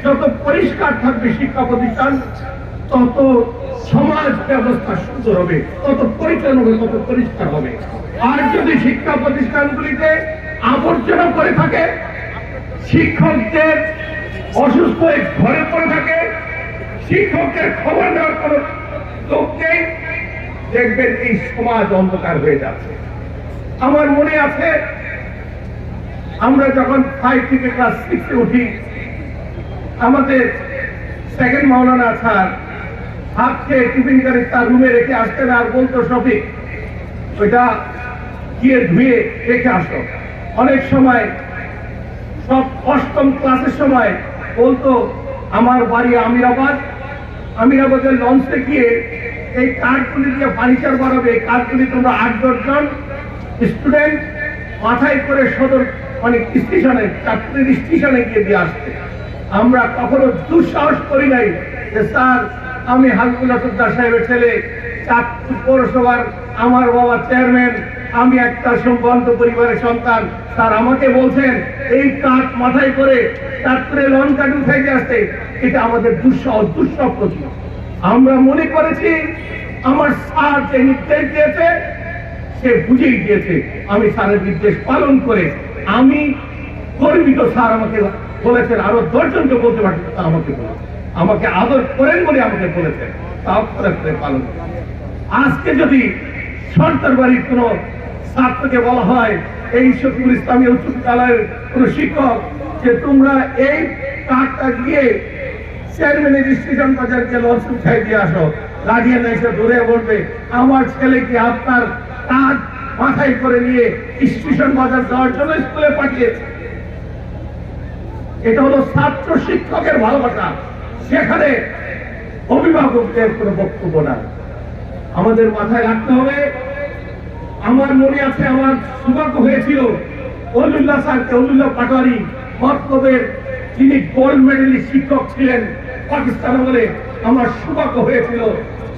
যত পরিষ্কার থাকবে শিক্ষা প্রতিষ্ঠান, তত সমাজ ব্যবস্থা সুন্দর হবে, তত পরিচালনা হবে, তত পরিষ্কার হবে। আর যদি শিক্ষা প্রতিষ্ঠানগুলিতে আবর্জনা করে থাকে, শিক্ষকদের অসুস্থ হয়ে ঘরে পড়ে থাকে, শিক্ষকদের খবর নেওয়ার কোন লোক নেই, দেখবেন এই সমাজ অন্ধকার হয়ে যাচ্ছে। আমার মনে আছে আমরা যখন 5 থেকে ক্লাস 6 উঠি, আমাদের সেকেন্ড মাওলানা স্যার হাত খেয়ে টিফিন করে তার রুমে রেখে আসতেন আর বলতো শফিক ওইটা গিয়ে ধুয়ে রেখে আসো। অনেক সময় সব অষ্টম ক্লাসের সময় বলতো আমার বাড়ি আমিরাবাদের লঞ্চে গিয়ে এই কার্ডগুলি দিয়ে ফার্নিচার বানাবে, এই কার্ডগুলি তোমরা 8-10 জন স্টুডেন্ট মাথায় করে সদর মানে চাকরির স্টেশনে গিয়ে দিয়ে আসতে। আমরা কখনো দুঃসাহস করি নাই যে স্যার আমি হাবিবুল্লাহ সাহেবের ছেলে, চাঁদপুর পৌরসভার, আমার বাবা চেয়ারম্যান, আমি একটা সম্ভ্রান্ত পরিবারের সন্তান, স্যার আমাকে বলছেন এই কাঠ মাথায় করে চাঁদপুরে লঞ্চ কাঠ উঠাইতে আসতে, এটা আমাদের দুঃস্বপ্ন ছিল। আমরা মনে করেছি আমার স্যার যে নির্দেশ দিয়েছে সে বুঝেই দিয়েছে, আমি স্যারের নির্দেশ পালন করে আমি গর্বিত। স্যার আমাকে বলেছেন, আরো 10 জনকে বলতে পারছেন, আমাকে আদর করেন বলে আমাকে বলেছেন, তাও করে পালন। আজকে যদি সরকার বাড়ির কোন ছাত্রকে বলা হয়, এই শফিকুল ইসলামী উচ্চ বিদ্যালয়ের কোন শিক্ষক, যে তোমরা এই কার্ডটা গিয়ে চেয়ারম্যানের স্টেশন বাজারকে লঞ্চ উঠাই দিয়ে আসো, গার্ডিয়ান এসে ধরে বলবে আমার ছেলেকে আপনার কার্ড মাথায় করে নিয়ে স্টেশন বাজার যাওয়ার জন্য স্কুলে পাঠিয়েছে। এটা হলো ছাত্র শিক্ষকের ভালোবাসা, সেখানে অভিভাবকদের কোনো বক্তব্য না। আমাদের মাথায় রাখতে হবে। আমার মনে আছে আমার সৌভাগ্য হয়েছিল অলিউল্লাহ স্যারকে, অলিউল্লাহ পাটোয়ারি মতলবের, যিনি গোল্ড মেডেলিস্ট শিক্ষক ছিলেন পাকিস্তান বলে, আমার সৌভাগ্য হয়েছিল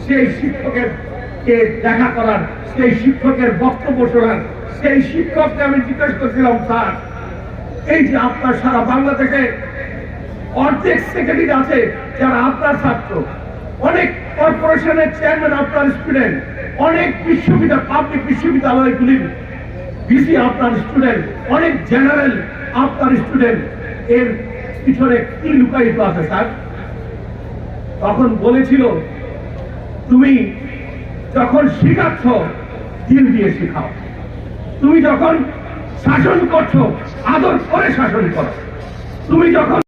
সেই শিক্ষকের কে দেখা করার, সেই শিক্ষকের বক্তব্য শোনার। সেই শিক্ষককে আমি জিজ্ঞেস করছিলাম, স্যার এই যে আপনার সারা বাংলাদেশে অর্ধেক সেক্রেটারি আছে যারা আপনার ছাত্র, অনেক কর্পোরেশনের চেয়ারম্যান আপনার স্টুডেন্ট, অনেক বিশ্ববিদ্যালয় পাবলিক বিশ্ববিদ্যালয়গুলির ভিসি আপনার স্টুডেন্ট, অনেক জেনারেল আপনার স্টুডেন্ট, এর পিছনে কি লুকায়িত আছে স্যার? তখন বলেছিল, তুমি যখন শিখাচ্ছ দিল দিয়ে শিখাও, তুমি যখন শাসন করছো আদর করে শাসন করো, তুমি যখন